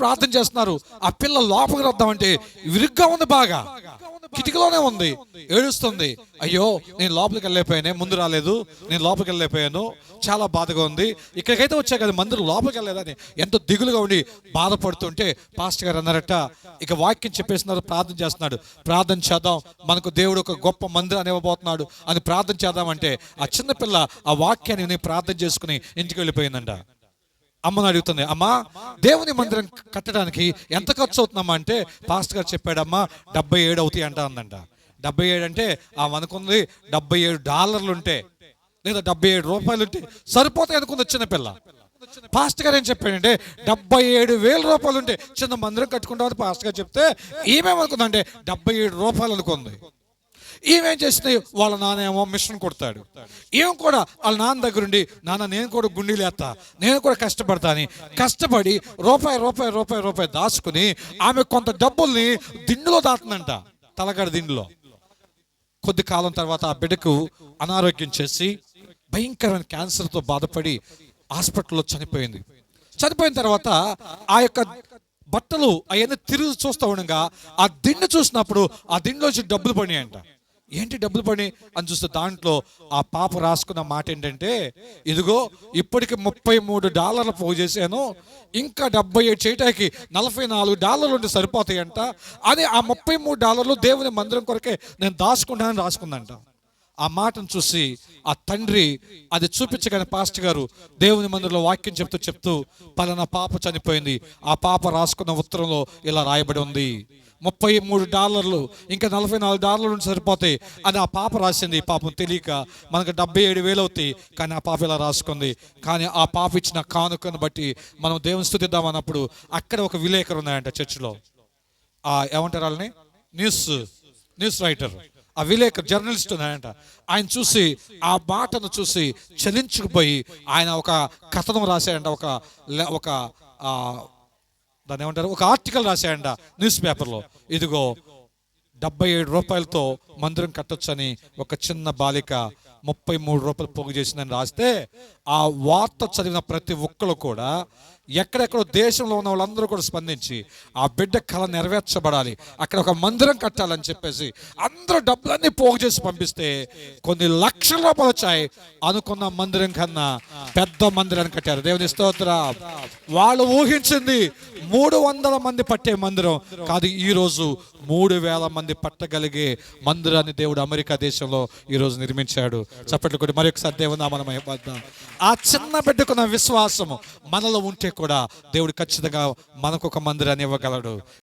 ప్రార్థన చేస్తున్నారు. ఆ పిల్ల లోపలికి వద్దామంటే విరుగ్గా ఉంది, బాగా కిటికీలోనే ఉంది, ఏడుస్తుంది. అయ్యో నేను లోపలికి వెళ్ళలేకపోయాను, ముందు రాలేదు, నేను లోపలికి వెళ్ళలేకపోయాను, చాలా బాధగా ఉంది, ఇక్కడికైతే వచ్చా కదా మందిరం లోపలికి వెళ్ళలేదని ఎంతో దిగులుగా ఉండి బాధపడుతుంటే పాస్టర్ గారు అన్నారట, ఇక వాక్యం చెప్పేస్తున్నారు, ప్రార్థన చేస్తున్నాడు, ప్రార్థన చేద్దాం, మనకు దేవుడు ఒక గొప్ప మందిరాన్ని ఇవ్వబోతున్నాడు అని ప్రార్థన చేద్దామంటే ఆ చిన్నపిల్ల ఆ వాక్యాన్ని నేను ప్రార్థన చేసుకుని ఇంటికి వెళ్ళిపోయిందంట. అమ్మను అడుగుతుంది, అమ్మా దేవుని మందిరం కట్టడానికి ఎంత ఖర్చు అవుతుందమ్మా అంటే పాస్టర్ గారు చెప్పాడమ్మా $77 అవుతాయి అంట అందంట. 77 అంటే ఆమె అనుకుంది $77 ఉంటే లేదా $77 ఉంటే సరిపోతాయి అనుకుంది చిన్నపిల్ల. పాస్టర్ గారు ఏం చెప్పాడంటే $77,000 ఉంటే చిన్న మందిరం కట్టుకుంటామని పాస్టర్ గారు చెప్తే ఈమెమనుకుందంటే $77 అనుకుంది. ఈమెం చేసింది, వాళ్ళ నాన్న ఏమో మిషన్ కొడతాడు, ఏం కూడా వాళ్ళ నాన్న దగ్గరుండి, నాన్న నేను కూడా గుండీలు వేస్తా, నేను కూడా కష్టపడతా అని కష్టపడి రూపాయి దాచుకుని ఆమె కొంత డబ్బుల్ని దిండులో దాటుందంట, తలగడ దిండులో. కొద్ది కాలం తర్వాత ఆ బిడ్డకు అనారోగ్యం చేసి భయంకరమైన క్యాన్సర్తో బాధపడి హాస్పిటల్లో చనిపోయింది. చనిపోయిన తర్వాత ఆ యొక్క బట్టలు అవన్నీ తిరిగి చూస్తూ ఉండగా ఆ దిండు చూసినప్పుడు ఆ దిండులోంచి డబ్బులు పడినాయంట. ఏంటి డబ్బులు పడి అని చూస్తే దాంట్లో ఆ పాప రాసుకున్న మాట ఏంటంటే, ఇదిగో ఇప్పటికి $33 పోగు చేశాను, ఇంకా 77 చేయటానికి $44 ఉంటే సరిపోతాయంట అని ఆ $33 దేవుని మందిరం కొరకే నేను దాచుకుంటానని రాసుకుందంట. ఆ మాటను చూసి ఆ తండ్రి అది చూపించగానే పాస్టర్ గారు దేవుని మందిరంలో వాక్యం చెప్తూ పలానా పాప చనిపోయింది, ఆ పాప రాసుకున్న ఉత్తరంలో ఇలా రాయబడి ఉంది, $33 ఇంకా $44 సరిపోతాయి అని ఆ పాప రాసింది. పాపం తెలియక మనకు 77,000 అవుతాయి, కానీ ఆ పాప ఇలా రాసుకుంది. కానీ ఆ పాప ఇచ్చిన కానుకను బట్టి మనం దేవుని స్తుతిద్దాం అన్నప్పుడు అక్కడ ఒక విలేకరు ఉన్నాయంట చర్చిలో, ఏమంటారు వాళ్ళని, న్యూస్ రైటర్, ఆ విలేకరు జర్నలిస్ట్ ఉన్నాయంట. ఆయన చూసి ఆ మాటను చూసి చలించుకుపోయి ఆయన ఒక కథనం రాశాయంట, ఒక దాన్ని ఏమంటారు, ఒక ఆర్టికల్ రాశాయంట న్యూస్ పేపర్లో. ఇదిగో $77 మందిరం కట్టొచ్చని ఒక చిన్న బాలిక $33 పోగు చేసిందని రాస్తే ఆ వార్త చదివిన ప్రతి ఒక్కరు కూడా ఎక్కడెక్కడో దేశంలో ఉన్న వాళ్ళందరూ కూడా స్పందించి ఆ బిడ్డ కళ నెరవేర్చబడాలి, అక్కడ ఒక మందిరం కట్టాలని చెప్పేసి అందరూ డబ్బులన్నీ పోగు చేసి పంపిస్తే కొన్ని లక్షల రూపాయలు వచ్చాయి. అనుకున్న మందిరం కన్నా పెద్ద మందిరాన్ని కట్టారు. దేవుని స్తోత్రం. వాళ్ళు ఊహించింది 300 మంది పట్టే మందిరం కాదు, ఈరోజు 3,000 మంది పట్టగలిగే మందిరాన్ని దేవుడు అమెరికా దేశంలో ఈరోజు నిర్మించాడు. చప్పట్లు కొట్టి మరొకసారి దేవుని నామమున మహిమపడదాం. ఆ చిన్న బిడ్డకున్న విశ్వాసము మనలో ఉంటే కూడా దేవుడు ఖచ్చితంగా మనకు ఒక మందిరాన్ని ఇవ్వగలడు.